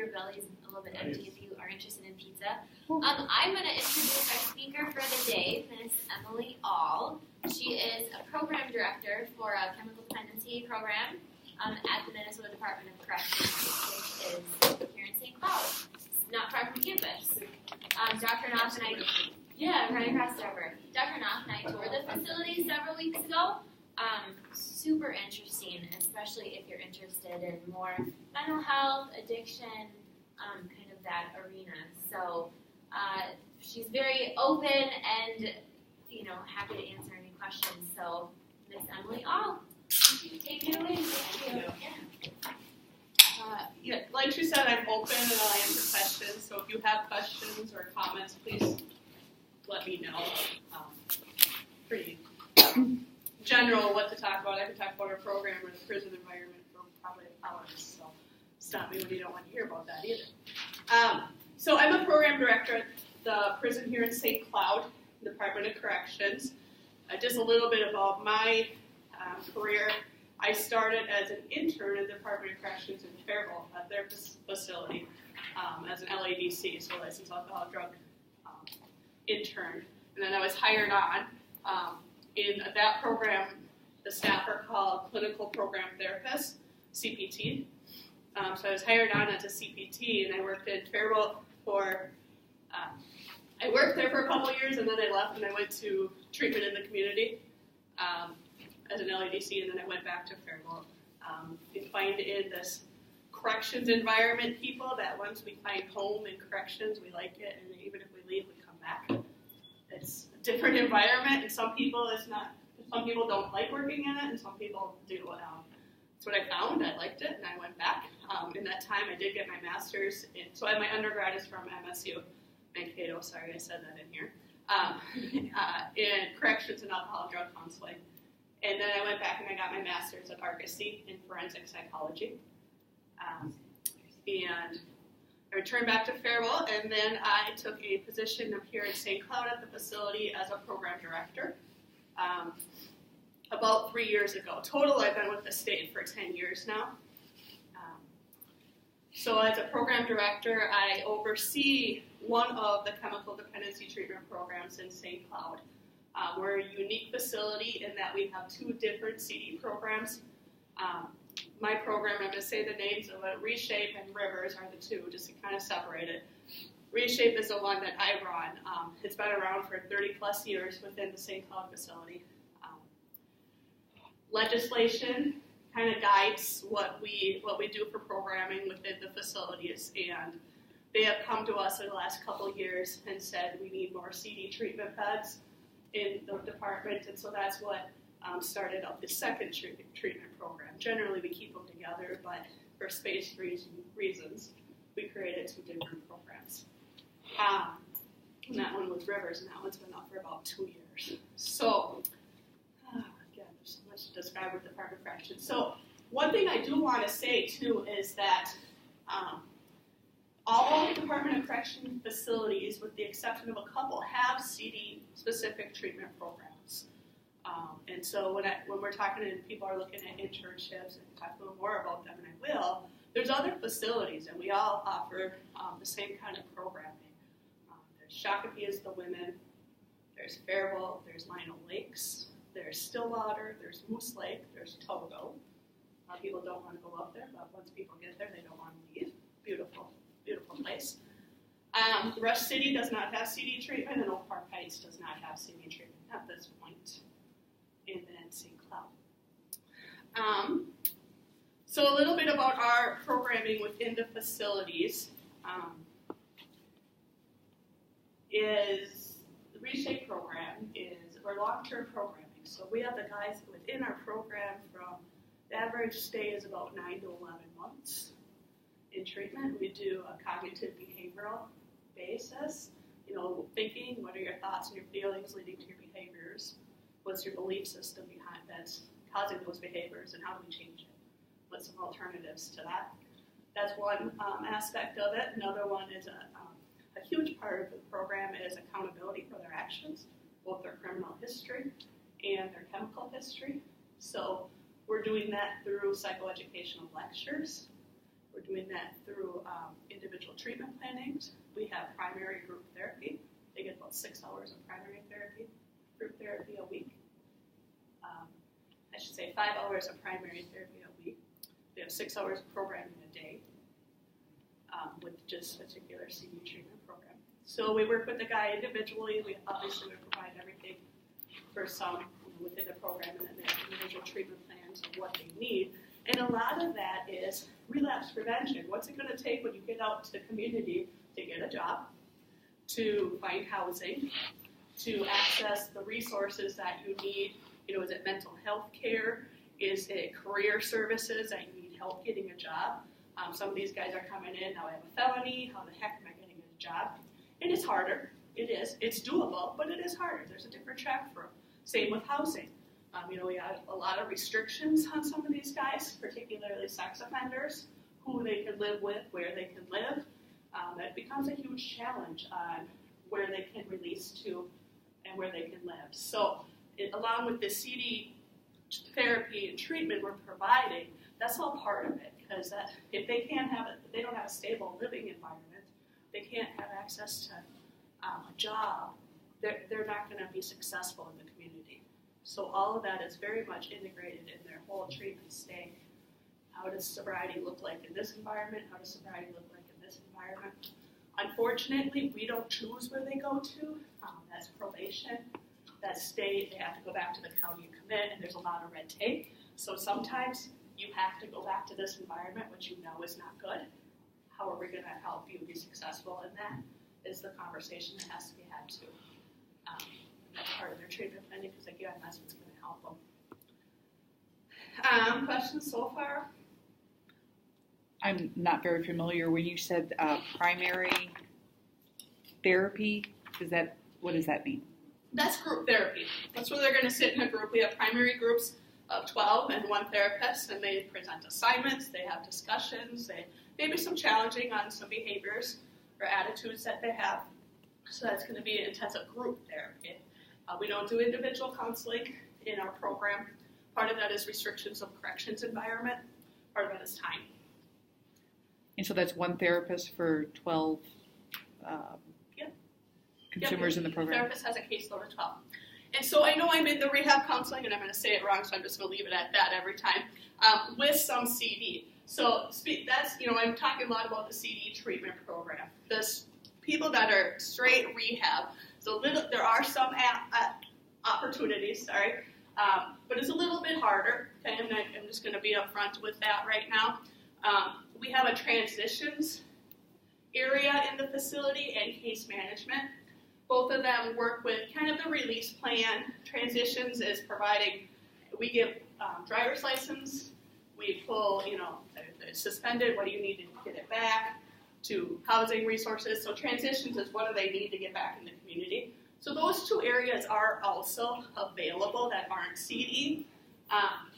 your belly's a little bit empty if you are interested in pizza. I'm going to introduce our speaker for the day, Miss Emily Ahl. She is a program director for a chemical dependency program at the Minnesota Department of Corrections, which is here in St. Cloud, not far from campus. Dr. Knopf and I, right across the river. Dr. Knopf and I toured the facility several weeks ago. Super interesting, especially if you're interested in more mental health, addiction, kind of that arena. So she's very open and, happy to answer any questions. So Miss Emily Ahl, take it away. Thank you. Like she said, I'm open and I'll answer questions. So if you have questions or comments, please let me know. Pretty general what to talk about. I can talk about our program or the prison environment for probably hours. So stop me when you don't want to hear about that either. So I'm a program director at the prison here in St. Cloud, Department of Corrections. Just a little bit about my career. I started as an intern at the Department of Corrections in Faribault at their facility as an LADC, so licensed alcohol drug intern. And then I was hired on. In that program, the staff are called clinical program therapists, CPT. So I was hired on as a CPT, and I worked in Faribault I worked there for a couple of years, and then I left and I went to treatment in the community as an LADC, and then I went back to Faribault. You find in this corrections environment people that once we find home in corrections, we like it, and even if we leave, we come back. It's a different environment, and some people don't like working in it, and some people do. That's what I found. I liked it, and I went back. In that time, I did get my master's. So my undergrad is from MSU, Mankato. Sorry, I said that in here. In corrections and alcohol and drug counseling. And then I went back and I got my master's at Argosy in forensic psychology. And I returned back to Faribault, and then I took a position up here in St. Cloud at the facility as a program director about 3 years ago. Total, I've been with the state for 10 years now. So as a program director, I oversee one of the chemical dependency treatment programs in St. Cloud. We're a unique facility in that we have two different CD programs. My program, I'm going to say the names of it, Reshape and Rivers are the two, just to kind of separate it. Reshape is the one that I run. It's been around for 30 plus years within the St. Cloud facility. Legislation kind of guides what we do for programming within the facilities, and they have come to us in the last couple of years and said we need more CD treatment beds in the department, and so that's what started up the second treatment program. Generally, we keep them together, but for space reasons, we created two different programs. And that one was Rivers, and that one's been up for about 2 years. So, again, there's so much to describe with the Department of Corrections. So, one thing I do want to say, too, is that all Department of Corrections facilities, with the exception of a couple, have CD-specific treatment programs. And so when we're talking and people are looking at internships, and talk a little more about them, and I will, there's other facilities, and we all offer the same kind of programming. There's Shakopee is the women, there's Faribault, there's Lionel Lakes, there's Stillwater, there's Moose Lake, there's Togo. People don't want to go up there, but once people get there, they don't want to leave. Beautiful, beautiful place. Rush City does not have CD treatment, and Oak Park Heights does not have CD treatment at this point. And then St. Cloud. So a little bit about our programming within the facilities is the Reshape program is our long-term programming. So we have the guys within our program from the average stay is about 9 to 11 months in treatment. We do a cognitive behavioral basis, thinking, what are your thoughts and your feelings leading to your behaviors? What's your belief system behind that's causing those behaviors, and how do we change it? What's some alternatives to that? That's one aspect of it. Another one is a huge part of the program is accountability for their actions, both their criminal history and their chemical history. So we're doing that through psychoeducational lectures. We're doing that through individual treatment plannings. We have primary group therapy. They get about 6 hours of primary therapy, group therapy a week. I should say 5 hours of primary therapy a week. We have 6 hours of programming a day with just a particular CD treatment program. So we work with the guy individually. We obviously provide everything for some within the program, and then they have individual treatment plans of what they need. And a lot of that is relapse prevention. What's it going to take when you get out to the community to get a job, to find housing, to access the resources that you need? Is it mental health care? Is it career services that you need help getting a job? Some of these guys are coming in, now I have a felony, how the heck am I getting a job? And it's harder. It is. It's doable, but it is harder. There's a different track for them. Same with housing. We have a lot of restrictions on some of these guys, particularly sex offenders, who they can live with, where they can live. It becomes a huge challenge on where they can release to and where they can live. So along with the CD therapy and treatment we're providing, that's all part of it, because if they they don't have a stable living environment, they can't have access to a job, they're not going to be successful in the community. So all of that is very much integrated in their whole treatment stay. How does sobriety look like in this environment? How does sobriety look like in this environment? Unfortunately, we don't choose where they go to. That's probation. That's state. They have to go back to the county and commit, and there's a lot of red tape. So sometimes you have to go back to this environment, which you know is not good. How are we going to help you be successful in that? Is the conversation that has to be had too. That's part of their treatment planning, because again, that's what's going to help them. Questions so far? I'm not very familiar. When you said primary therapy, what does that mean? That's group therapy. That's where they're going to sit in a group. We have primary groups of 12 and one therapist, and they present assignments, they have discussions, they maybe some challenging on some behaviors or attitudes that they have. So that's going to be an intensive group therapy. We don't do individual counseling in our program. Part of that is restrictions of corrections environment. Part of that is time. And so that's one therapist for 12 consumers in the program? The therapist has a caseload of 12. And so I know I'm in the rehab counseling, and I'm going to say it wrong, so I'm just going to leave it at that every time, with some CD. So that's, I'm talking a lot about the CD treatment program. This people that are straight rehab, there are some opportunities, but it's a little bit harder. Okay, I'm just going to be upfront with that right now. We have a transitions area in the facility and case management. Both of them work with kind of the release plan. Transitions is providing, we give driver's license, we pull, it's suspended, what do you need to get it back, to housing resources. So transitions is what do they need to get back in the community. So those two areas are also available that aren't CD. And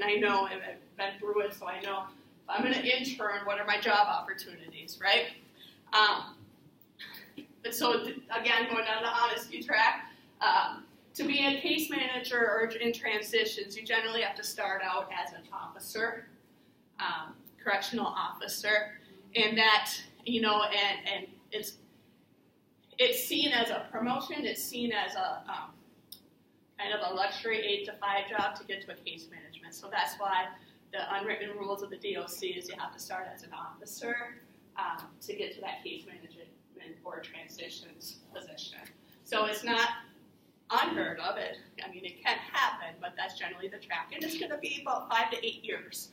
I know, I've been through it, so I know if I'm going to intern, what are my job opportunities, right? But so, again, going down the honesty track, to be a case manager or in transitions, you generally have to start out as an officer, correctional officer, and that, and it's seen as a promotion, it's seen as a kind of a luxury 8 to 5 job to get to a case management. So that's why the unwritten rules of the DOC is you have to start as an officer to get to that case management or transitions position. So it's not unheard of it. I mean, it can happen, but that's generally the track. And it's going to be about 5 to 8 years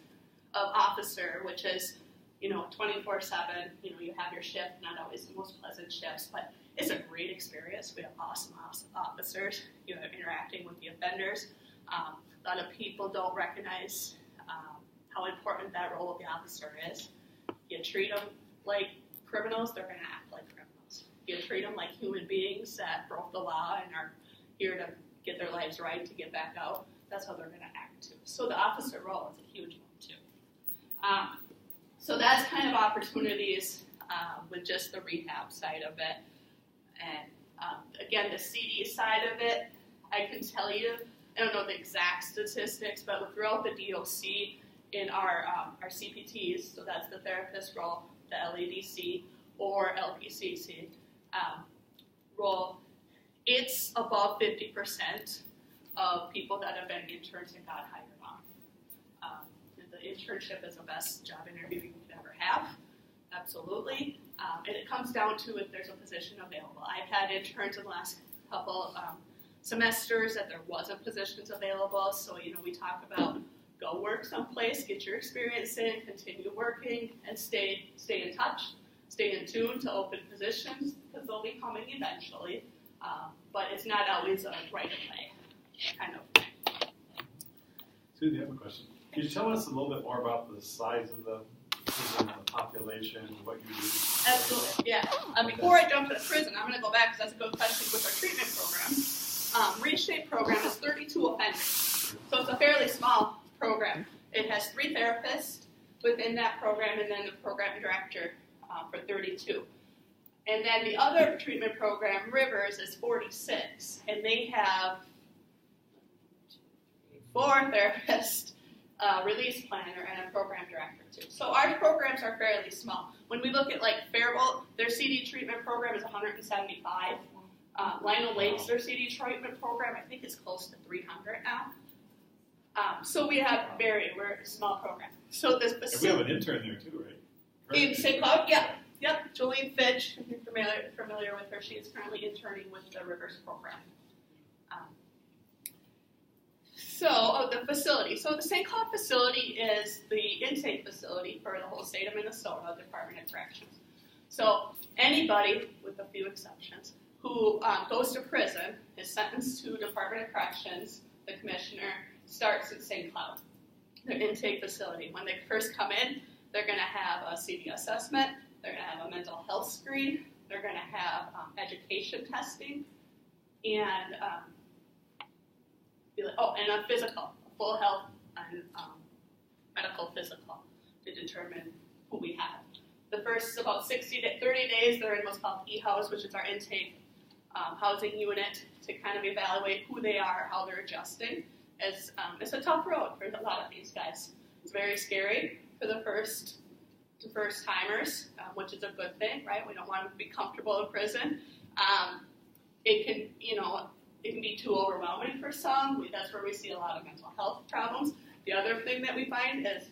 of officer, which is, 24/7. You have your shift, not always the most pleasant shifts, but it's a great experience. We have awesome officers, interacting with the offenders. A lot of people don't recognize how important that role of the officer is. You treat them like criminals, they're going to act like criminals. You treat them like human beings that broke the law and are here to get their lives right, to get back out. That's how they're going to act too. So the officer role is a huge one too. So that's kind of opportunities with just the rehab side of it. And again, the CD side of it, I can tell you, I don't know the exact statistics, but throughout the DOC, in our CPTs, so that's the therapist role, the LADC or LPCC role, it's above 50% of people that have been interns and got hired on. The internship is the best job interview you could ever have, absolutely. And it comes down to if there's a position available. I've had interns in the last couple semesters that there wasn't positions available, so we talk about go work someplace, get your experience in, continue working, and stay in touch, stay in tune to open positions, because they'll be coming eventually, but it's not always a right away kind of thing. Susie, I have a question. Can you tell us a little bit more about the size of the prison, the population, what you do? Absolutely, yeah. Before I jump to the prison, I'm going to go back because that's a good question with our treatment program. Reshape program is 32 offenders, so it's a fairly small program. It has 3 therapists within that program and then the program director for 32. And then the other treatment program, Rivers, is 46, and they have 4 therapists, release planner, and a program director too. So our programs are fairly small. When we look at like Faribault, their CD treatment program is 175. Lionel Lakes, their CD treatment program, I think is close to 300 now. So we're a small program. So this And we have an intern there too, right? in St. Cloud, yep. Julian Fitch, if you're familiar with her, she is currently interning with the Rivers program. The facility. So the St. Cloud facility is the intake facility for the whole state of Minnesota Department of Corrections. So anybody, with a few exceptions, who goes to prison is sentenced to Department of Corrections. The commissioner starts at St. Cloud, their intake facility. When they first come in, they're going to have a CV assessment, they're going to have a mental health screen, they're going to have education testing, and a physical, a full health and medical physical to determine who we have. The first about 30 days, they're in what's called E-House, which is our intake housing unit, to kind of evaluate who they are, how they're adjusting. It's a tough road for a lot of these guys. It's very scary for the first timers, which is a good thing, right? We don't want them to be comfortable in prison. It can be too overwhelming for some. That's where we see a lot of mental health problems. The other thing that we find is,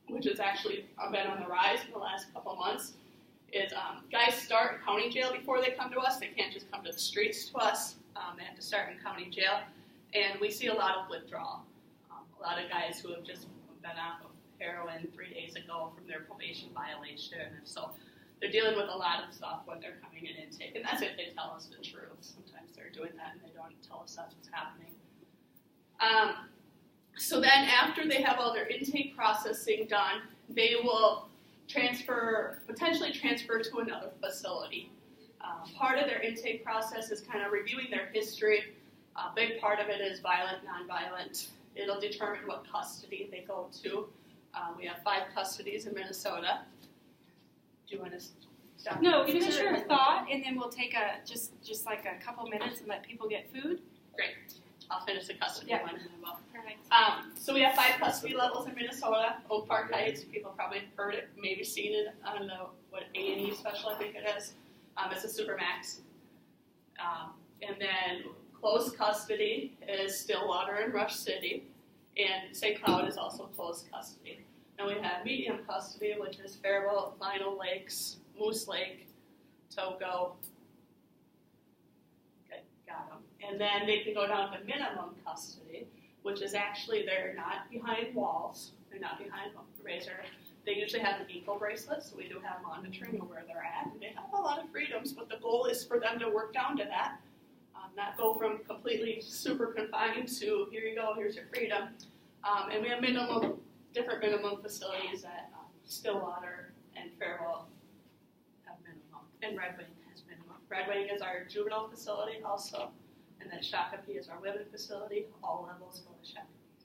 which has actually been on the rise in the last couple of months, is guys start in county jail before they come to us. They can't just come to the streets to us. They have to start in county jail. And we see a lot of withdrawal. A lot of guys who have just been off of heroin 3 days ago from their probation violation. And so they're dealing with a lot of stuff when they're coming in intake. And that's if they tell us the truth. Sometimes they're doing that and they don't tell us that's what's happening. So then after they have all their intake processing done, they will potentially transfer to another facility. Part of their intake process is kind of reviewing their history. A big part of it is violent, nonviolent. It'll determine what custody they go to. We have 5 custodies in Minnesota. Do you want to stop? No, finish your thought, and then we'll take just like a couple minutes and let people get food. Great. I'll finish the custody one and then we'll. Perfect. So we have 5 custody levels in Minnesota. Oak Park Heights, people probably have heard it, maybe seen it. I don't know what A&E special I think it is. It's a Supermax. And then closed custody is Stillwater and Rush City. And St. Cloud is also closed custody. And we have medium custody, which is Faribault, Lionel Lakes, Moose Lake, Togo. Okay, got them. And then they can go down to minimum custody, which is actually they're not behind walls. They're not behind a razor. They usually have an ankle bracelet, so we do have monitoring of where they're at. And they have a lot of freedoms, but the goal is for them to work down to that. Not go from completely super confined to here you go, here's your freedom. And we have different minimum facilities at Stillwater and Faribault have minimum, and Red Wing has minimum. Red Wing is our juvenile facility also, and then Shakopee is our women facility. All levels go to Shakopee.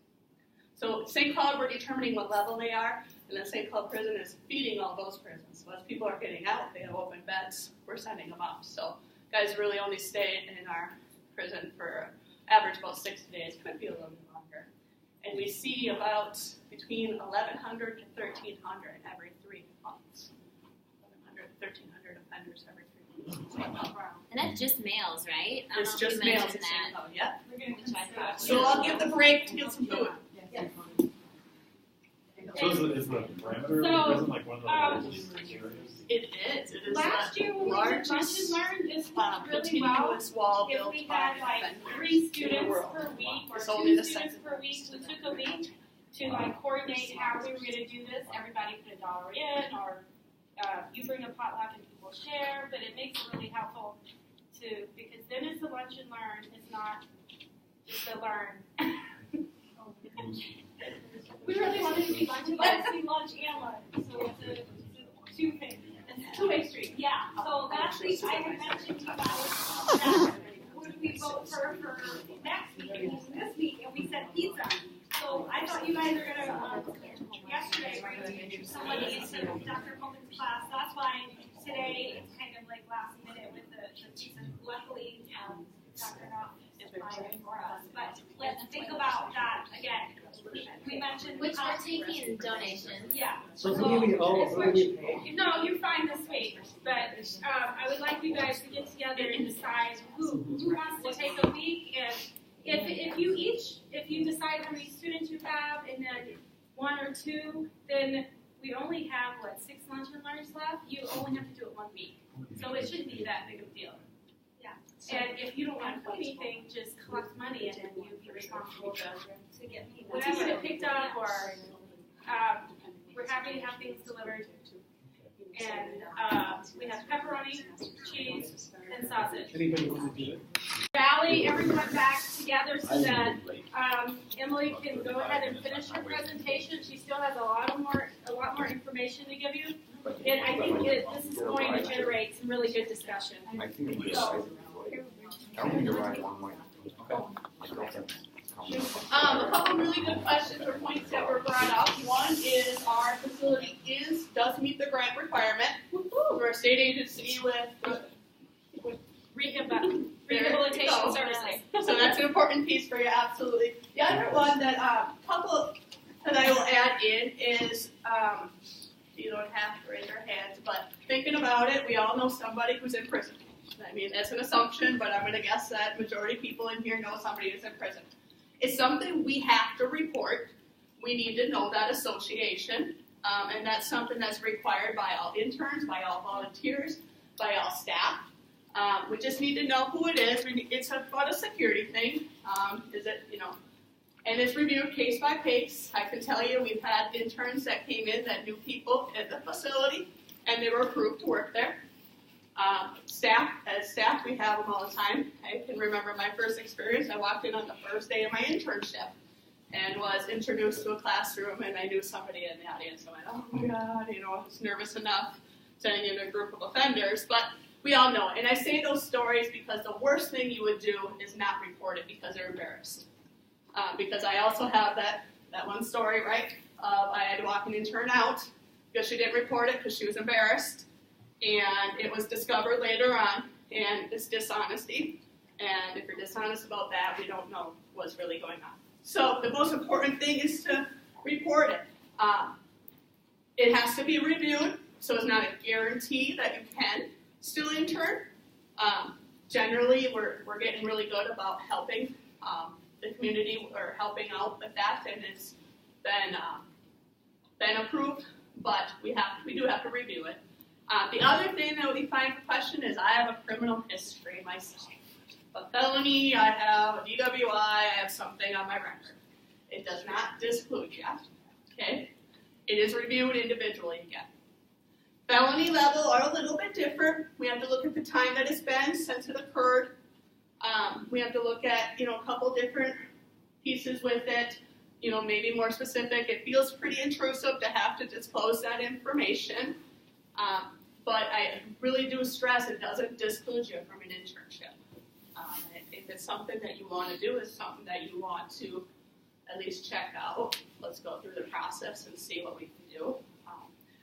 So St. Cloud, we're determining what level they are, and then St. Cloud Prison is feeding all those prisons. So as people are getting out, they have open beds, we're sending them up. So guys really only stay in our prison for average about 60 days, could be a little bit longer. And we see about between 1,100 to 1,300 every 3 months. 1,100 to 1,300 offenders every 3 months. And that's just males, right? I don't It's know if just you males. mentioned that. Yeah. Which I thought. So I'll give the break to get some food. So is the perimeter of the prison like one of the largest areas? It is. It is Last the year when we did largest Lunchandlearn, this worked really well. continuous wall If built we by had like offenders 3 in the students world. per week or It's 2 only the students second per week, we took a week to like coordinate how we were going to do this. Everybody put $1 in, or you bring a potluck and people share. But it makes it really helpful to, because then it's a lunch and learn. It's not just a learn. We really wanted to be lunch and learn, see lunch and learn. So it's a 2 thing. It's a 2-way street. Yeah. So last week I had mentioned to you guys that would we vote for next week and this week, and we said pizza. So I thought you guys were gonna yesterday bring somebody into Dr. Coleman's class. That's why today it's kind of like last minute with the pizza. Luckily, Dr. Knopf is fine for us. But let's think about that again. We mentioned Which we're taking donations. yeah. So who do we pay? No, you're fine this week, but I would like you guys to get together and decide who wants to take a week, and if you decide how many students you have, and then 1 or 2, then we only have 6 lunch and learns left. You only have to do it 1 week, so it shouldn't be that big of a deal. Yeah. And if you don't want to put anything, just collect money, and then you be responsible to get people. We'll get it picked up, or we're happy to have things delivered. And we have pepperoni, cheese, and sausage. Anybody want to do it? Rally everyone back together so that Emily can go ahead and finish her presentation. She still has a lot more information to give you, and I think this is going to generate some really good discussion. I think it's I don't think you're right one way. My girlfriend. A couple really good questions or points that were brought up. One is our facility does meet the grant requirement. We're a state agency with Rehabilitation services. So that's an important piece for you, absolutely. The other one that couple that I will add in is you don't have to raise your hands, but thinking about it, we all know somebody who's in prison. I mean, that's an assumption, but I'm going to guess that majority of people in here know somebody who's in prison. It's something we have to report. We need to know that association, and that's something that's required by all interns, by all volunteers, by all staff. We just need to know who it is. It's about a security thing. And it's reviewed case by case. I can tell you we've had interns that came in that knew people at the facility, and they were approved to work there. Staff, we have them all the time. I can remember my first experience. I walked in on the first day of my internship and was introduced to a classroom, and I knew somebody in the audience. I went, oh my God, I was nervous enough sending in a group of offenders, but we all know it. And I say those stories because the worst thing you would do is not report it because they're embarrassed. Because I also have that one story, right? I had to walk an intern out because she didn't report it because she was embarrassed. And it was discovered later on, and it's dishonesty. And if you're dishonest about that, we don't know what's really going on. So the most important thing is to report it. It has to be reviewed, so it's not a guarantee that you can still intern. Generally, we're getting really good about helping the community or helping out with that, and it's been approved, but we do have to review it. The other thing that we find for question is I have a criminal history myself. A felony, I have a DWI, I have something on my record. It does not disclude you, okay? It is reviewed individually again. Felony level are a little bit different. We have to look at the time that it's been since it occurred. We have to look at, a couple different pieces with it. Maybe more specific. It feels pretty intrusive to have to disclose that information. But I really do stress it doesn't disclude you from an internship. If it's something that you want to do, it's something that you want to at least check out. Let's go through the process and see what we can do.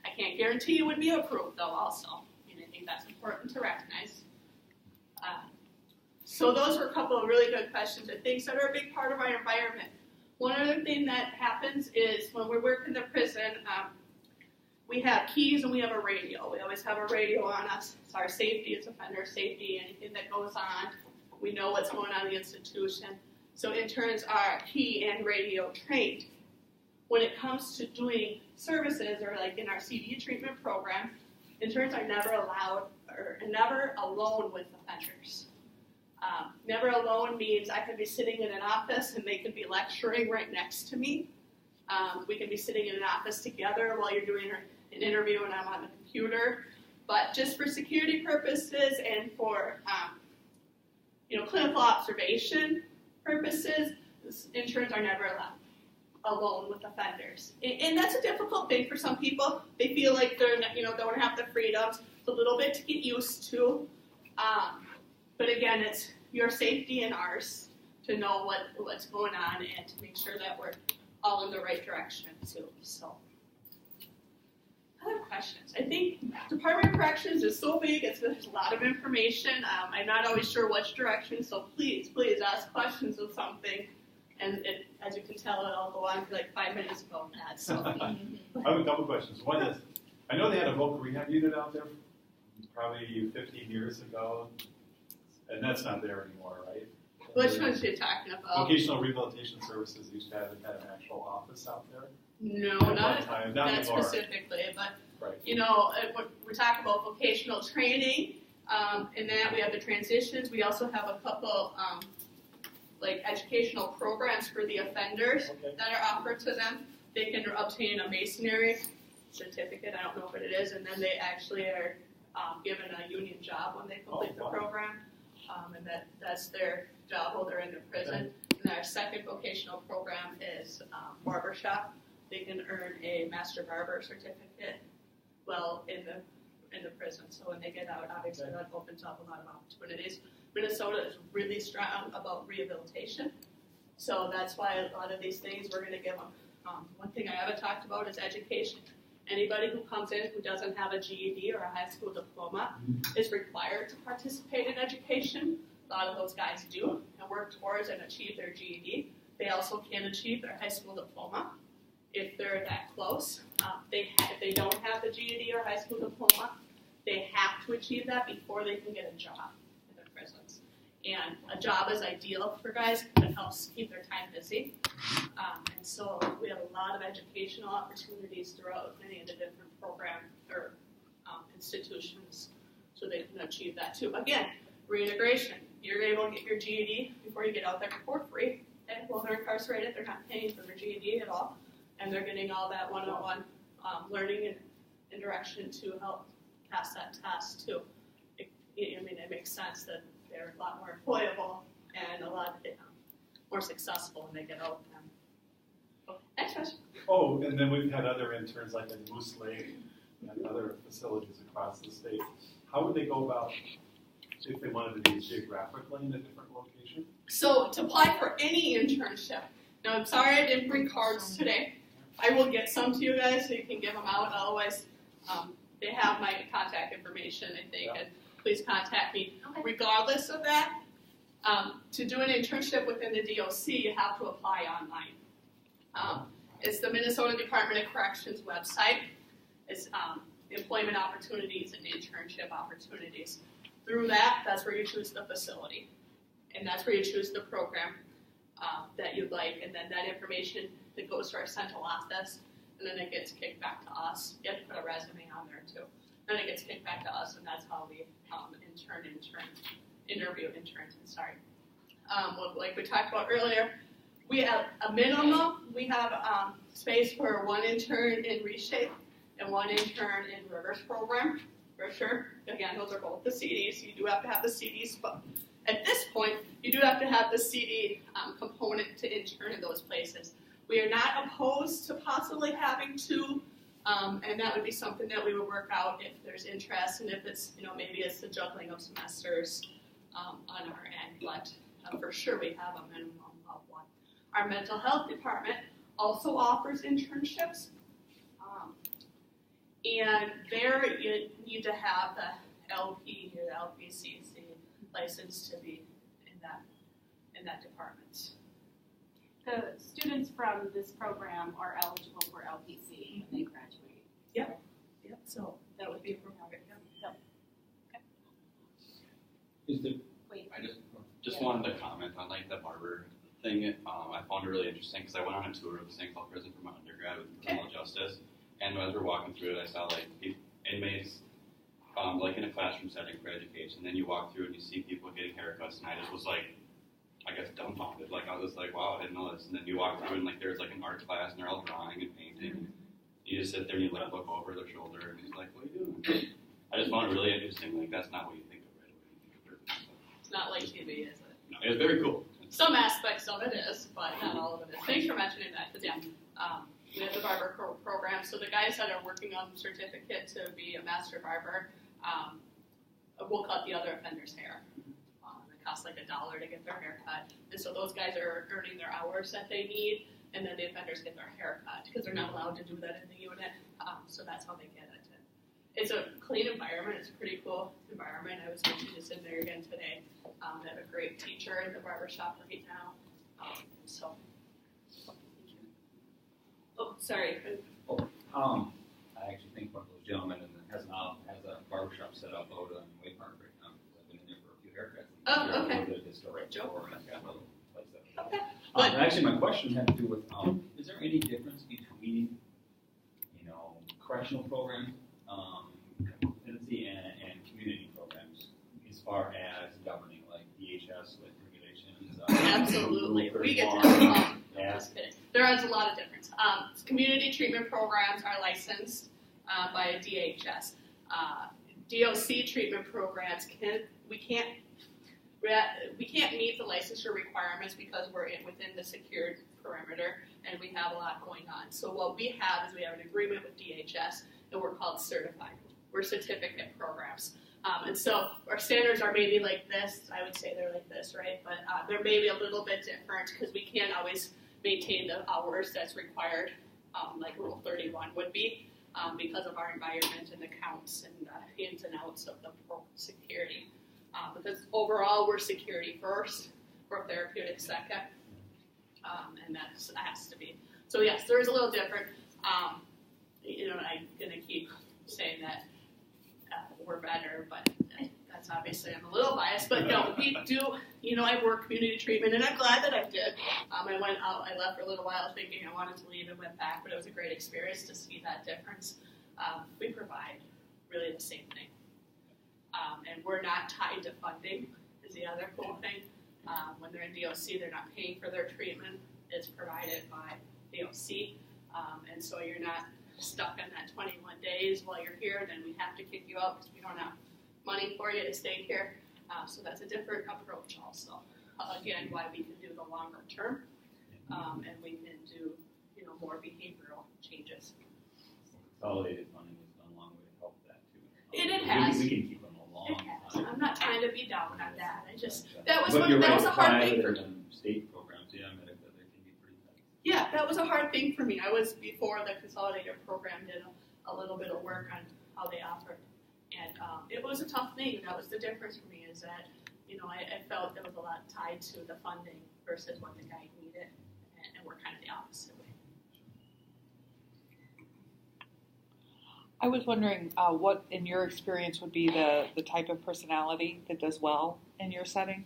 I can't guarantee you would be approved, though, also. I think that's important to recognize. So those were a couple of really good questions and things that are a big part of our environment. One other thing that happens is when we work in the prison, we have keys and we have a radio. We always have a radio on us. It's our safety, it's offender safety, anything that goes on. We know what's going on in the institution. So interns are key and radio trained. When it comes to doing services, or like in our CD treatment program, interns are never allowed or never alone with offenders. Never alone means I could be sitting in an office and they could be lecturing right next to me. We can be sitting in an office together while you're doing an interview and I'm on the computer. But just for security purposes and for clinical observation purposes, interns are never allowed alone with offenders. And that's a difficult thing for some people. They feel like they're don't have the freedoms. It's a little bit to get used to. But again, it's your safety and ours to know what's going on and to make sure that we're all in the right direction too. So, other questions? I think Department of Corrections is so big, there's a lot of information. I'm not always sure which direction, so please ask questions of something. And as you can tell, it'll go on for like 5 minutes about that. So. I have a couple questions. One is, I know they had a vocal rehab unit out there probably 15 years ago, and that's not there anymore, right? Which ones are you talking about? Vocational Rehabilitation Services used to have an actual office out there. No, At not one time, not that anymore. specifically, but Right. we talk about vocational training. In that we have the transitions. We also have a couple educational programs for the offenders that are offered to them. They can obtain a masonry certificate. I don't know what it is, and then they actually are given a union job when they complete the program, and that's their job while they're in the prison. And our second vocational program is barbershop. They can earn a master barber certificate while in the prison. So when they get out, obviously that opens up a lot of opportunities. Minnesota is really strong about rehabilitation. So that's why a lot of these things we're going to give them. One thing I haven't talked about is education. Anybody who comes in who doesn't have a GED or a high school diploma is required to participate in education. A lot of those guys do and work towards and achieve their GED. They also can achieve their high school diploma if they're that close. If they don't have the GED or high school diploma, they have to achieve that before they can get a job in the prisons. And a job is ideal for guys. It helps keep their time busy. And so we have a lot of educational opportunities throughout many of the different programs or institutions so they can achieve that too. Again, reintegration. You're able to get your GED before you get out there for free. And while they're incarcerated, they're not paying for their GED at all. And they're getting all that one-on-one learning and direction to help pass that test too. It makes sense that they're a lot more employable and a lot more successful when they get out. Next question. Oh, and then we've had other interns like in Moose Lake and other facilities across the state. How would they go about if they wanted to be geographically in a different location? So to apply for any internship, now I'm sorry I didn't bring cards today. I will get some to you guys so you can give them out. Otherwise, they have my contact information, I think, and please contact me. Okay. Regardless of that, to do an internship within the DOC, you have to apply online. It's the Minnesota Department of Corrections website. It's employment opportunities and internship opportunities. Through that, that's where you choose the facility. And that's where you choose the program that you'd like. And then that information that goes to our central office, and then it gets kicked back to us. You have to put a resume on there too. Then it gets kicked back to us, and that's how we interview interns. Like we talked about earlier, we have a minimum. We have space for one intern in Reshape and one intern in Rivers program, for sure. Again, those are both the CDs. You do have to have the CDs, but at this point, you do have to have the CD component to intern in those places. We are not opposed to possibly having two, and that would be something that we would work out if there's interest, and if it's, maybe it's the juggling of semesters on our end, but for sure we have a minimum of one. Our mental health department also offers internships, and there you need to have the LP or the LPCC license to be in that department. the students from this program are eligible for LPC when they graduate. Yep, so that would be appropriate. Yep. Is there, Wait. I just wanted to comment on like the barber thing. I found it really interesting because I went on a tour of St. Paul Prison for my undergrad with criminal justice, and as we're walking through it, I saw like inmates like in a classroom setting for education. Then you walk through and you see people getting haircuts, and I just was like, I guess dumbfounded. Like I was like, wow, I didn't know this. And then you walk through and like there's like an art class, and they're all drawing and painting. And you just sit there and you like look over their shoulder, and he's like, what are you doing? I just found it really interesting. Like that's not what you think of right away. You think of prison. It's not like TV, is it? No, it was very cool. Some aspects of it is, but not all of it is. Thanks for mentioning that, because we have the barber program. So the guys that are working on the certificate to be a master barber will cut the other offender's hair. It costs like $1 to get their hair cut. And so those guys are earning their hours that they need, and then the offenders get their hair cut, because they're not allowed to do that in the unit. So that's how they get it. It's a clean environment. It's a pretty cool environment. I was actually just in there again today. They have a great teacher in the barbershop right now. So, thank you. Oh, sorry. I actually think one of those gentlemen has a barbershop set up out in Way Park right now. I've been in there for a few haircuts. Oh, okay. A little bit of historic store, and I've got a little place that. Okay. Actually, my question had to do with, is there any difference between, correctional programs, competency and community programs as far as governing, like DHS, like regulations? Absolutely. We get to just kidding. There is a lot of difference. Community treatment programs are licensed by DHS. DOC treatment programs we can't meet the licensure requirements because we're within the secured perimeter and we have a lot going on. So what we have is we have an agreement with DHS and we're called certified. We're certificate programs. And so our standards are maybe like this. I would say they're like this, right? But they're maybe a little bit different because we can't always maintain the hours that's required, like Rule 31 would be, because of our environment and the counts and the ins and outs of the security. Because overall, we're security first, we're therapeutic second, and that has to be. So yes, there is a little different. I'm going to keep saying that we're better, but that's obviously I'm a little biased. But no, we do. I work community treatment, and I'm glad that I did. I went out. I left for a little while, thinking I wanted to leave, and went back. But it was a great experience to see that difference. We provide really the same thing, and we're not tied to funding. Is the other cool thing. When they're in DOC, they're not paying for their treatment. It's provided by DOC, and so you're not stuck in that 21 days while you're here. Then we have to kick you out because we don't have money for you to stay here. So that's a different approach also. Again, why we can do the longer term, and we can do more behavioral changes. Consolidated funding has gone a long way to help that too. It has. We can keep them along. It has. I'm not trying to be down on that. That was a hard thing for me. State programs, yeah, they can be pretty tight. Yeah, that was a hard thing for me. I was before the consolidated program did a little bit of work on how they offered, and it was a tough thing. That was the difference for me is that I felt there was a lot tied to the funding versus what the guy needed, and we're kind of the opposite way. I was wondering what, in your experience, would be the type of personality that does well in your setting?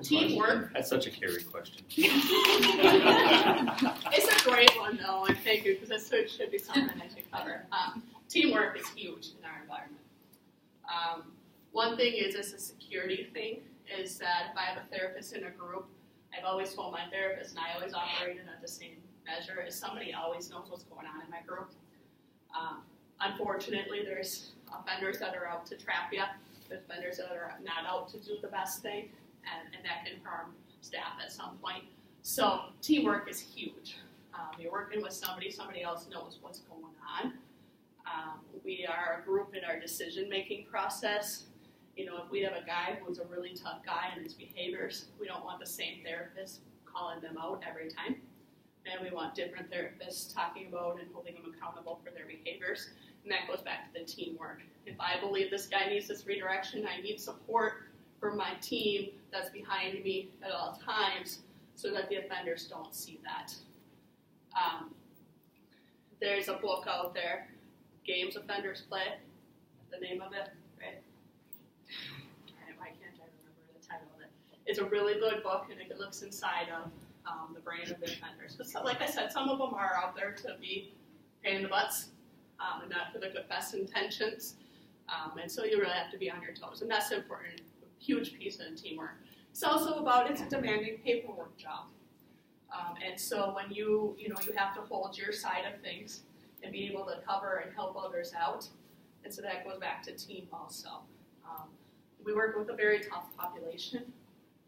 Teamwork. That's such a Carrie question. It's a great one, though, and thank you, because it should be something I should cover. Teamwork is huge in our environment. One thing is, it's a security thing, is that if I have a therapist in a group, I've always told my therapist, and I always operated at the same measure, is somebody always knows what's going on in my group. Unfortunately, there's offenders that are out to trap you. There's offenders that are not out to do the best thing, and that can harm staff at some point. So teamwork is huge. You're working with somebody else knows what's going on. We are a group in our decision-making process. If we have a guy who's a really tough guy in his behaviors, we don't want the same therapist calling them out every time. And we want different therapists talking about and holding them accountable for their behaviors. And that goes back to the teamwork. If I believe this guy needs this redirection, I need support for my team that's behind me at all times so that the offenders don't see that. There's a book out there, Games Offenders Play, the name of it, right? Why can't I remember the title of it? It's a really good book, and it looks inside of the brain of the offenders. But so, like I said, some of them are out there to be pain in the butts, and not for the good best intentions. And so you really have to be on your toes, and that's important, a huge piece of teamwork. It's also about, it's a demanding paperwork job. And so when you have to hold your side of things and be able to cover and help others out. And so that goes back to team also. We work with a very tough population.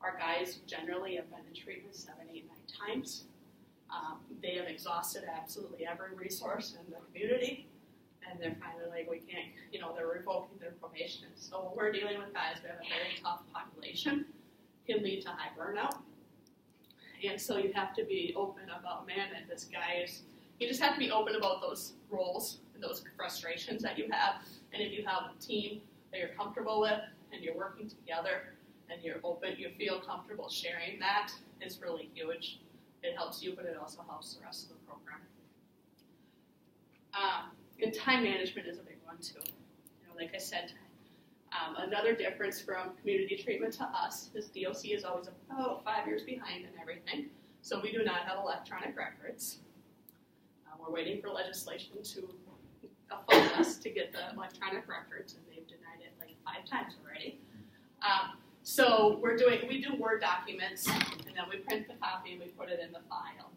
Our guys generally have been in treatment 7, 8, 9 times. They have exhausted absolutely every resource in the community. And they're finally like, we can't, they're revoking their probation. So when we're dealing with guys who have a very tough population, can lead to high burnout. And so you have to be open about, man, and this guy is, you just have to be open about those roles and those frustrations that you have. And if you have a team that you're comfortable with and you're working together and you're open, you feel comfortable sharing that, is really huge. It helps you, but it also helps the rest of the program. And time management is a big one too. Like I said, another difference from community treatment to us is DOC is always about 5 years behind in everything. So we do not have electronic records. We're waiting for legislation to fund us to get the electronic records, and they've denied it like 5 times already. So we do Word documents, and then we print the copy and we put it in the file.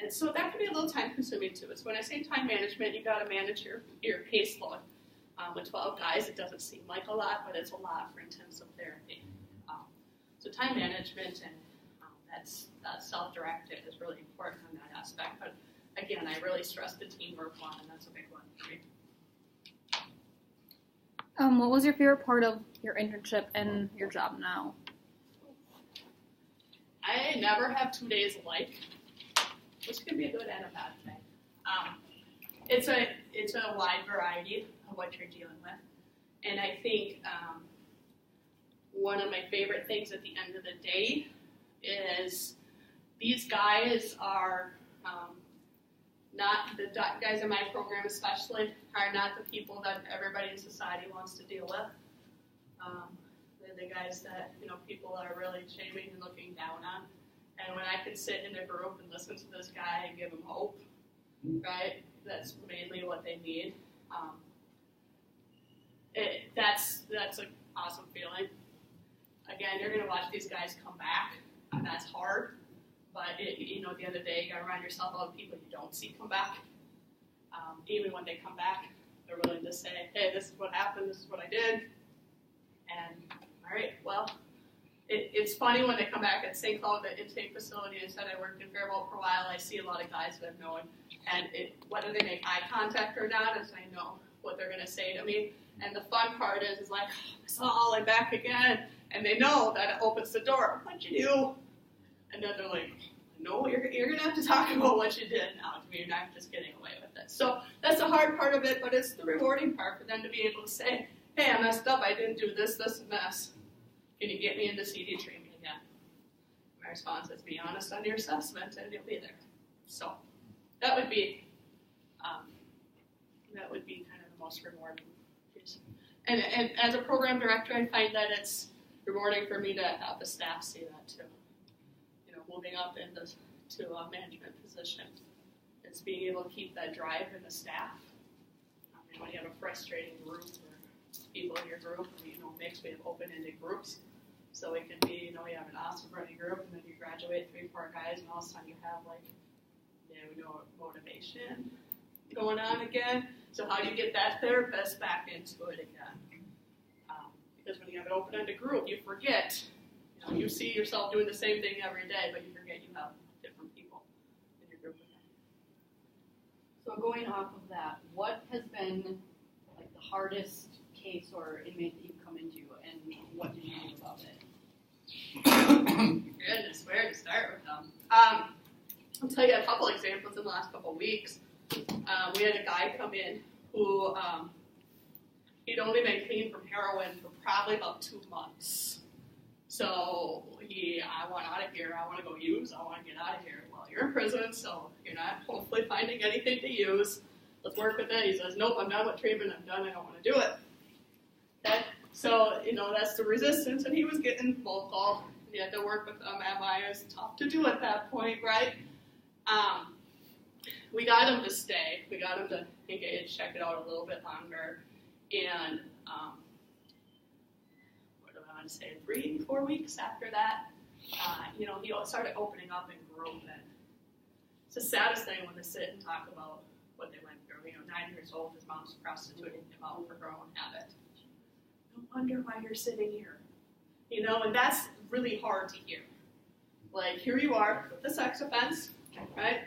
And so that can be a little time consuming too. So when I say time management, you got to manage your caseload. With 12 guys, it doesn't seem like a lot, but it's a lot for intensive therapy. So time management and that's self-directed is really important on that aspect. But again, I really stress the teamwork one, and that's a big one for me. What was your favorite part of your internship and your job now? I never have 2 days alike, which can be a good and a bad thing. It's a wide variety of what you're dealing with, and I think one of my favorite things at the end of the day is these guys are not the guys in my program especially are not the people that everybody in society wants to deal with. They're the guys that people are really shaming and looking down on. And when I can sit in a group and listen to this guy and give him hope, right? That's mainly what they need. That's an awesome feeling. Again, you're going to watch these guys come back, and that's hard. But at the end of the day, you got to remind yourself of the people you don't see come back. Even when they come back, they're willing to say, "Hey, this is what happened. This is what I did." And all right, well, it's funny when they come back at St. Cloud, the intake facility, and said I worked in Faribault for a while. I see a lot of guys that I've known, and whether they make eye contact or not, is I know what they're going to say to me. And the fun part is like, I saw I'm back again, and they know that it opens the door. What'd you do? And then they're like, no, you're going to have to talk about what you did now. You're not just getting away with it. So that's the hard part of it, but it's the rewarding part for them to be able to say, hey, I messed up. I didn't do this, this, and this. Can you get me into CD treatment again? My response is, be honest on your assessment, and you'll be there. So that would be kind of the most rewarding piece. And as a program director, I find that it's rewarding for me to have the staff see that too. Moving up into a management position, it's being able to keep that drive in the staff. When you have a frustrating group or people in your group, mixed, we have open-ended groups. So it can be, you have an awesome running group, and then you graduate 3-4 guys, and all of a sudden you have motivation going on again. So how do you get that therapist back into it again? Because when you have an open-ended group, you forget. You see yourself doing the same thing every day, but you forget you have different people in your group again. So going off of that, what has been like the hardest case or inmate that you've come into, and what did you do about it? Goodness, where to start with them? I'll tell you a couple examples in the last couple of weeks. We had a guy come in who he'd only been clean from heroin for probably about 2 months. So I want out of here, I want to go use, I want to get out of here. Well, you're in prison, so you're not hopefully finding anything to use. Let's work with it. He says, nope, I'm done with treatment, I'm done, I don't want to do it. Okay? So, that's the resistance, and he was getting vocal. You had to work with them. MI is tough to do at that point, right? We got him to stay. We got him to engage, check it out a little bit longer. And what do I want to say? 3-4 weeks after that, he started opening up and growing. It's the saddest thing when they sit and talk about what they went through. 9 years old, his mom's prostituting him out for her own habit. No wonder why you're sitting here. And that's really hard to hear. Like, here you are with the sex offense, right?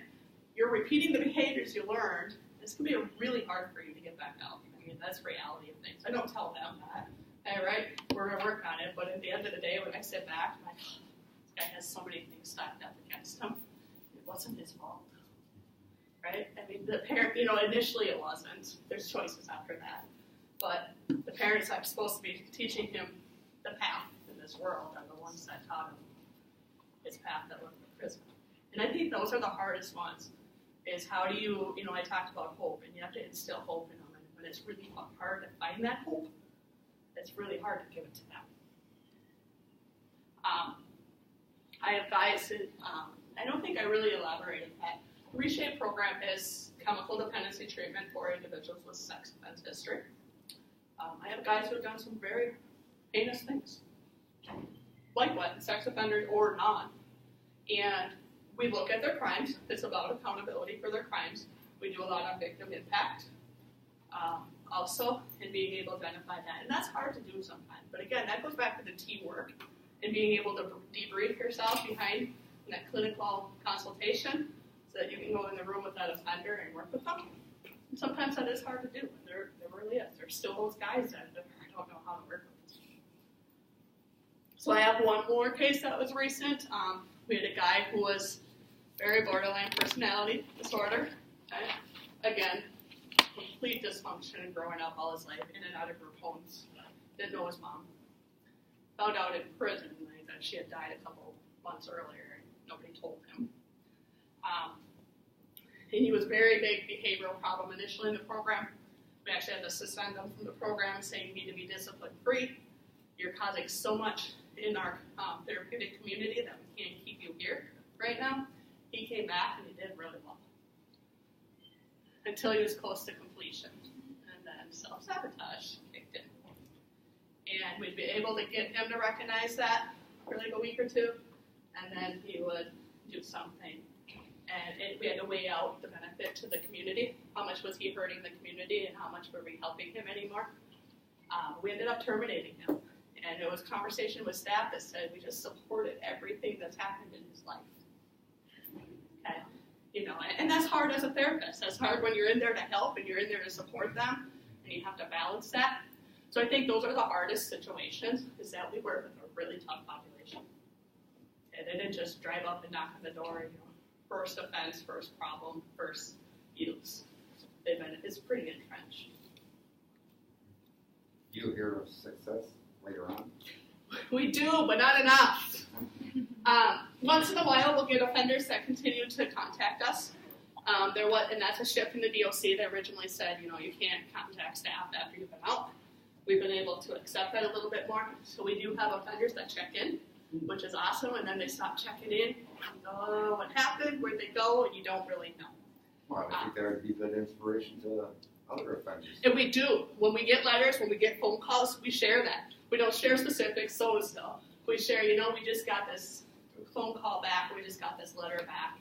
You're repeating the behaviors you learned. This can be really hard for you to get back out. That's the reality of things. I don't tell them that. Hey, right? We're going to work on it. But at the end of the day, when I sit back, I'm like, this guy has so many things stacked up against him. It wasn't his fault. Right? The parent, initially it wasn't. There's choices after that. But the parents are supposed to be teaching him the path in this world are the ones that taught him his path that led to prison. And I think those are the hardest ones, is how do you, I talked about hope, and you have to instill hope in them. And when it's really hard to find that hope, it's really hard to give it to them. I advise it, I don't think I really elaborated that. The Reshape program is chemical dependency treatment for individuals with sex offense history. I have guys who have done some very heinous things, like what, sex offenders or not. And we look at their crimes. It's about accountability for their crimes. We do a lot on victim impact also, and being able to identify that. And that's hard to do sometimes. But again, that goes back to the teamwork and being able to debrief yourself behind that clinical consultation so that you can go in the room with that offender and work with them. And sometimes that is hard to do. There really is. There's still those guys that I don't know how to work with. So I have one more case that was recent. We had a guy who was very borderline personality disorder. Okay? Again, complete dysfunction growing up all his life, in and out of group homes. Didn't know his mom. Found out in prison that she had died a couple months earlier, and nobody told him. And he was very big behavioral problem initially in the program. We actually had to suspend him from the program, saying you need to be discipline-free. You're causing so much in our therapeutic community that we can't keep you here right now. He came back and he did really well until he was close to completion, and then self-sabotage kicked in. And we'd be able to get him to recognize that for like a week or two, and then he would do something. And we had to weigh out the benefit to the community. How much was he hurting the community, and how much were we helping him anymore? We ended up terminating him. And it was a conversation with staff that said we just supported everything that's happened in his life. Okay? And that's hard as a therapist. That's hard when you're in there to help and you're in there to support them, and you have to balance that. So I think those are the hardest situations, is that we work with a really tough population. And they didn't just drive up and knock on the door, first offense, first problem, first use. It's pretty entrenched. Do you hear of success later on? We do, but not enough. Once in a while, we'll get offenders that continue to contact us. And that's a shift in the DOC. They originally said, you can't contact staff after you've been out. We've been able to accept that a little bit more. So we do have offenders that check in, which is awesome, and then they stop checking in. Oh, what happened? Where'd they go? And you don't really know. Well, I think that would be good inspiration to other offenders. And we do. When we get letters, when we get phone calls, we share that. We don't share specifics, so we share, we just got this phone call back, we just got this letter back.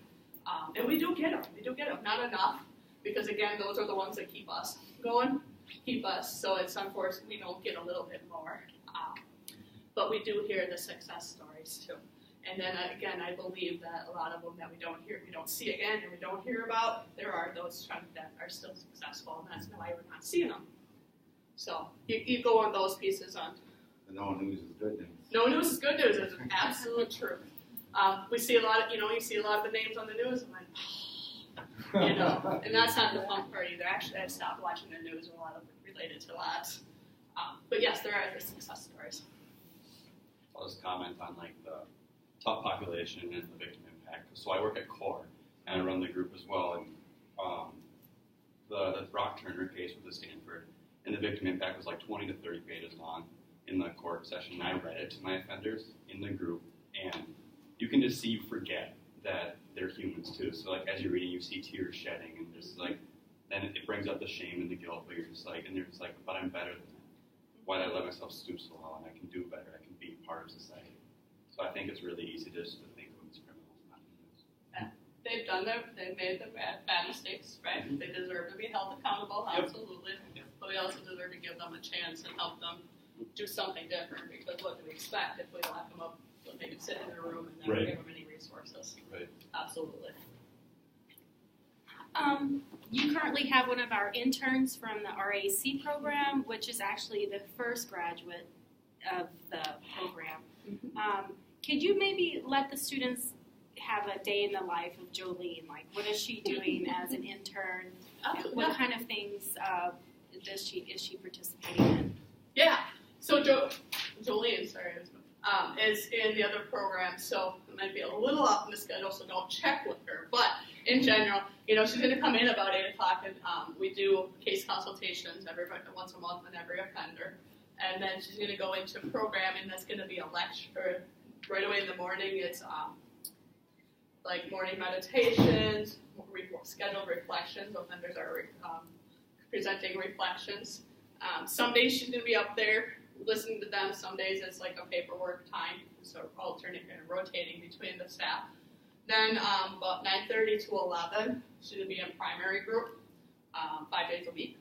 And we do get them. We do get them. Not enough, because again, those are the ones that keep us going, so it's unfortunate we don't get a little bit more. But we do hear the success stories too. And then again, I believe that a lot of them that we don't see again, and we don't hear about, there are those that are still successful, and that's why we're not seeing them. So you go on those pieces on. The no news is good news. No news is good news. It's absolute truth. We see a lot of, you see a lot of the names on the news, and and that's not the fun part either. Actually, I stopped watching the news, a lot of it related to that. But yes, there are the success stories. I'll just comment on like the tough population and the victim impact. So I work at CORE and I run the group as well. And the Brock Turner case with the Stanford, and the victim impact was like 20 to 30 pages long in the court session. And I read it to my offenders in the group, and you can just see you forget that they're humans too. So like as you're reading, you see tears shedding, and just like then it brings up the shame and the guilt, but you're just like, and they're just like, but I'm better than that. Why did I let myself stoop so low? And I can do better. I can be part of society. So I think it's really easy just to think of them as criminals, not humans. They've made the bad mistakes, right? They deserve to be held accountable, absolutely. Yep. But we also deserve to give them a chance and help them do something different, because what do we expect if we lock them up, they could sit in their room and never give them any resources? Right. Absolutely. You currently have one of our interns from the RAC program, which is actually the first graduate of the program. Could you maybe let the students have a day in the life of Jolene? Like, what is she doing as an intern? What kind of things is she participating in? Yeah. So Jolene, is in the other program, so it might be a little off in the schedule, so don't check with her. But in general, she's going to come in about 8 o'clock, and we do case consultations once a month on every offender. And then she's going to go into programming that's going to be a lecture right away in the morning. It's like morning meditations, scheduled reflections. Offenders are presenting reflections. Some days she's going to be up there listening to them. Some days it's like a paperwork time, so alternating and rotating between the staff. Then about 9:30 to 11, she's going to be in primary group 5 days a week.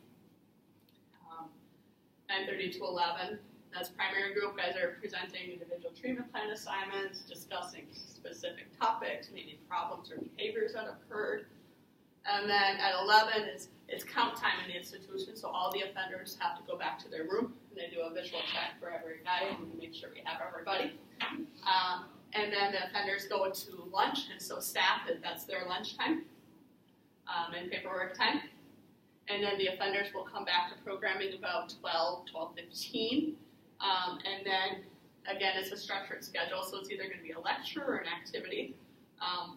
9:30 to 11, that's primary group. Guys are presenting individual treatment plan assignments, discussing specific topics, maybe problems or behaviors that occurred. And then at 11 it's count time in the institution, so all the offenders have to go back to their room, and they do a visual check for every guy and make sure we have everybody. And then the offenders go to lunch, and so staff, that's their lunch time and paperwork time. And then the offenders will come back to programming about 12:15. And then, again, it's a structured schedule, so it's either going to be a lecture or an activity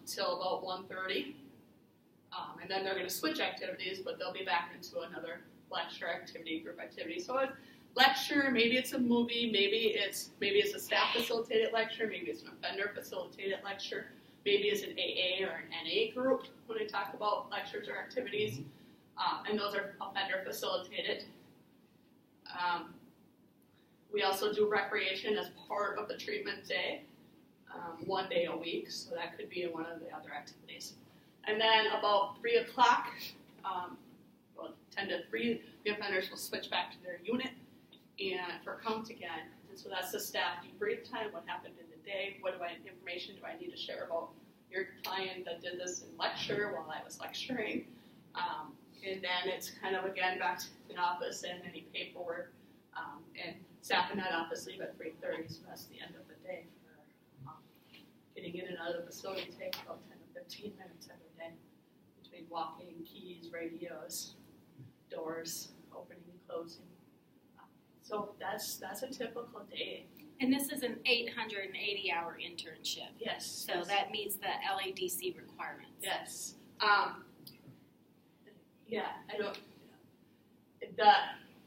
till about 1:30. And then they're going to switch activities, but they'll be back into another lecture activity, group activity. So it's lecture, maybe it's a movie, maybe it's a staff-facilitated lecture, maybe it's an offender-facilitated lecture, maybe it's an AA or an NA group when we talk about lectures or activities. And those are offender-facilitated. We also do recreation as part of the treatment day, 1 day a week, so that could be one of the other activities. And then about 3 o'clock, 10 to 3, the offenders will switch back to their unit and for count again. And so that's the staff debrief time, what happened in the day, what information do I need to share about your client that did this in lecture while I was lecturing. And then it's kind of, again, back to the office and any paperwork. And staff in that office leave at 3:30, so that's the end of the day for getting in and out of the facility. It takes about 10 to 15 minutes every day between walking, keys, radios, doors, opening and closing. So that's a typical day. And this is an 880-hour internship. Yes. So that meets the LADC requirements. Yes. The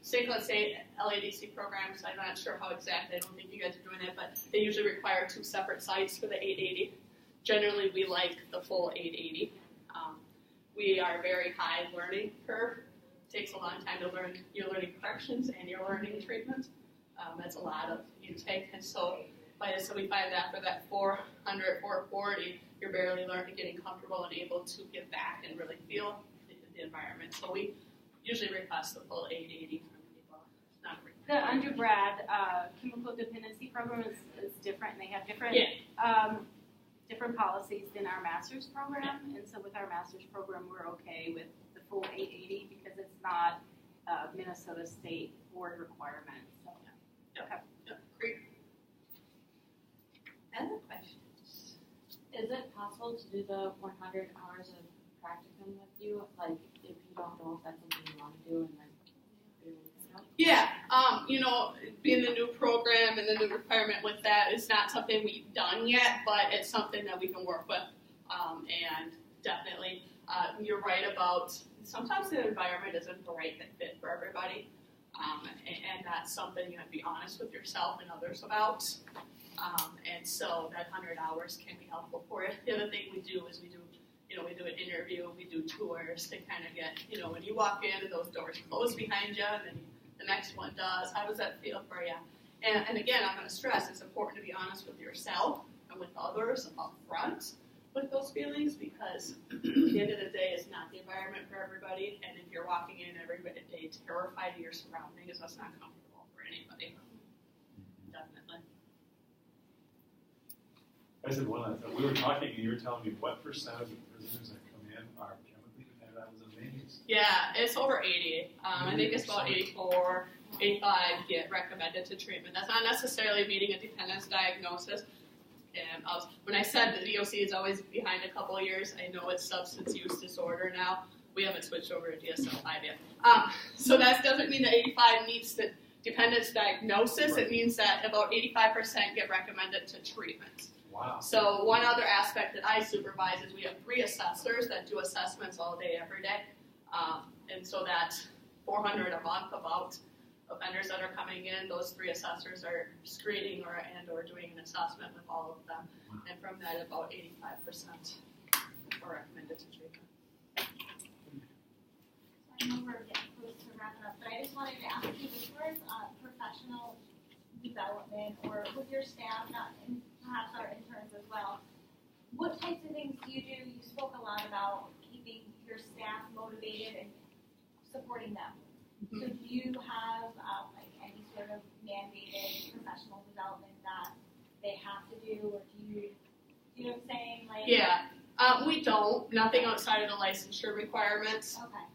St. Cloud State LADC programs, I'm not sure how exactly, I don't think you guys are doing it, but they usually require 2 separate sites for the 880. Generally, we like the full 880. We are very high learning curve. It takes a long time to learn your learning corrections and your learning treatment. That's a lot of intake, and so by the time we find after that 400, 440, you're barely learning, getting comfortable and able to get back and really feel the environment. So we usually request the full 880 from people. It's not a requirement. The undergrad chemical dependency program is different, and they have different different policies than our master's program. And so with our master's program, we're okay with the full 880 because it's not Minnesota State board requirement. So, Great. Other questions? Is it possible to do the 100 hours of practicum with you? Like, if you don't know if that's something you want to do, and then Yeah, being the new program and the new requirement with that, it's not something we've done yet, but it's something that we can work with. And definitely, you're right about sometimes the environment isn't the right fit for everybody. And that's something you have to be honest with yourself and others about. And so that 100 hours can be helpful for you. The other thing we do is we do an interview, we do tours to kind of get, when you walk in and those doors close behind you and then the next one does, how does that feel for you? And again, I'm going to stress it's important to be honest with yourself and with others up front with those feelings, because at the end of the day, it's not the environment for everybody, and if you're walking in every day terrified of your surroundings, that's not comfortable for anybody. Definitely. I said one last thing. We were talking and you were telling me what percent of the prisoners that come in are chemically dependent. That was amazing. Yeah, it's over 80. I think it's about 84, 85 get recommended to treatment. That's not necessarily meeting a dependence diagnosis. And when I said the DOC is always behind a couple of years, I know it's substance use disorder now. We haven't switched over to DSM-5 yet. So that doesn't mean that 85 meets the dependence diagnosis. It means that about 85% get recommended to treatment. Wow. So one other aspect that I supervise is we have 3 assessors that do assessments all day, every day. And so that's 400 a month about offenders that are coming in. Those 3 assessors are screening or doing an assessment with all of them. And from that, about 85% are recommended to treatment. I know we're getting close to wrapping up, but I just wanted to ask you, as far as professional development or with your staff, and perhaps our interns as well, what types of things do you do? You spoke a lot about keeping your staff motivated and supporting them. So do you have like any sort of mandated professional development that they have to do, or do you know what I'm saying? Like, yeah, we don't. Nothing outside of the licensure requirements. Okay.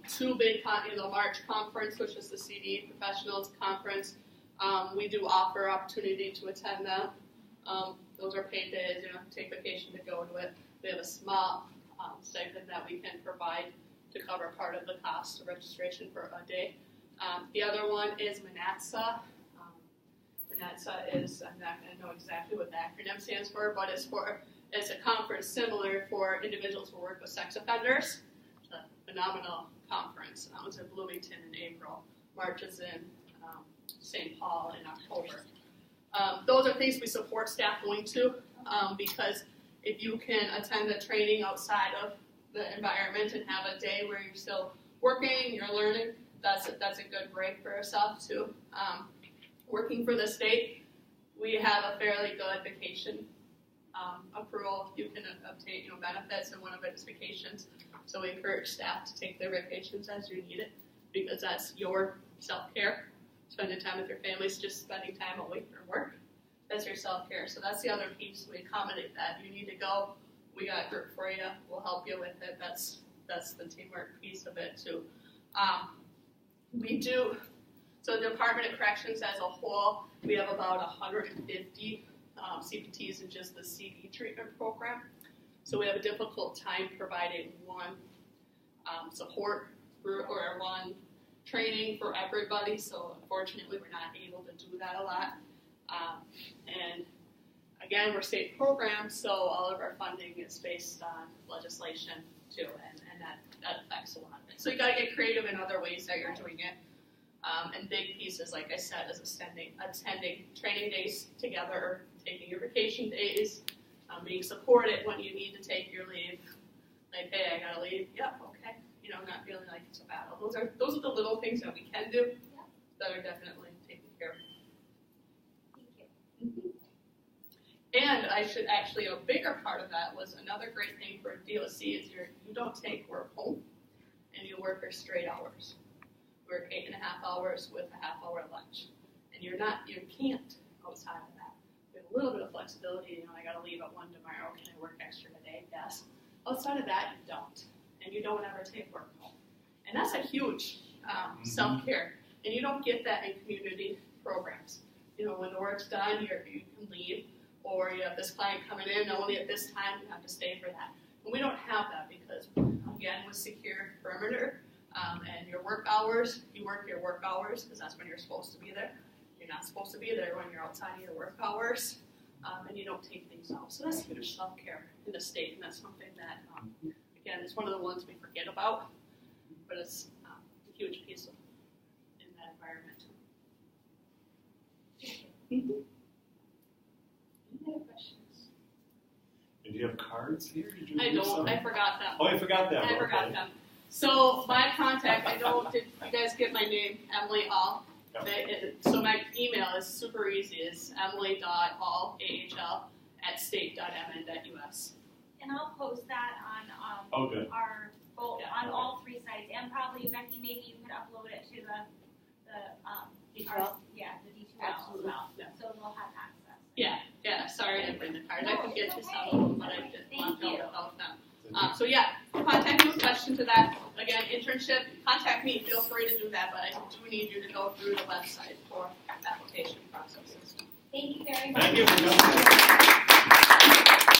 2 big, the March conference, which is the CD Professionals Conference. We do offer opportunity to attend them. Those are paid days. You don't have to take vacation to go to it. We have a small stipend that we can provide to cover part of the cost of registration for a day. The other one is MNATSA. MNATSA is, I'm not going to know exactly what the acronym stands for, but it's a conference similar for individuals who work with sex offenders. It's a phenomenal conference. That was in Bloomington in April. March is in St. Paul in October. Those are things we support staff going to, because if you can attend a training outside of the environment and have a day where you're still working, you're learning, that's a good break for yourself too. Working for the state, we have a fairly good vacation accrual. You can obtain benefits, and one of it is vacations. So we encourage staff to take their vacations as you need it, because that's your self-care. Spending time with your families, just spending time away from work, that's your self-care. So that's the other piece. We accommodate that. You need to go, we got a group for you, we'll help you with it. That's the teamwork piece of it too. We do, so the Department of Corrections as a whole, we have about 150 CPTs in just the CD treatment program. So we have a difficult time providing one support group or one training for everybody. So unfortunately, we're not able to do that a lot. And again, we're state programs, so all of our funding is based on legislation too, and that affects a lot of it. So you got to get creative in other ways that you're doing it. And big pieces, like I said, is attending training days together, taking your vacation days, being supported when you need to take your leave. Like, hey, I gotta leave. Yep, okay. Not feeling like it's a battle. Those are the little things that we can do that are definitely taken care of. Thank you. And I should actually, a bigger part of that was another great thing for DOC is you don't take work home, and you work your straight hours. Work 8.5 hours with a half-hour lunch, and you can't outside of that. You have a little bit of flexibility. I got to leave at 1 tomorrow. Can I work extra today? Yes. Outside of that, you don't, and you don't ever take work home, and that's a huge self-care. And you don't get that in community programs. When the work's done, you can leave, or you have this client coming in, only at this time you have to stay for that. And we don't have that because, again, with secure perimeter, And your work hours, you work your work hours because that's when you're supposed to be there. You're not supposed to be there when you're outside of your work hours, and you don't take things out. So that's huge self-care in the state, and that's something that, again, is one of the ones we forget about, but it's a huge piece in that environment. Any other questions? And do you have cards here? Did you I leave don't. some? I forgot them. Oh, I forgot that. I forgot them. So my contact, did you guys get my name, Emily Ahl? So my email is super easy. It's emily.ahl, AHL, @state.mn.us. And I'll post that on our on all 3 sites, and probably Becky, maybe you could upload it to the D2L? Yeah, the D2L as well. Yeah. So they'll have access. Yeah. Sorry I didn't bring the card. I could get to some okay. of them, but I didn't want to Thank you. help out them. So yeah, contact me with questions to that. Again, internship, contact me. Feel free to do that, but I do need you to go through the website for application processes. Thank you very much. Thank you for coming.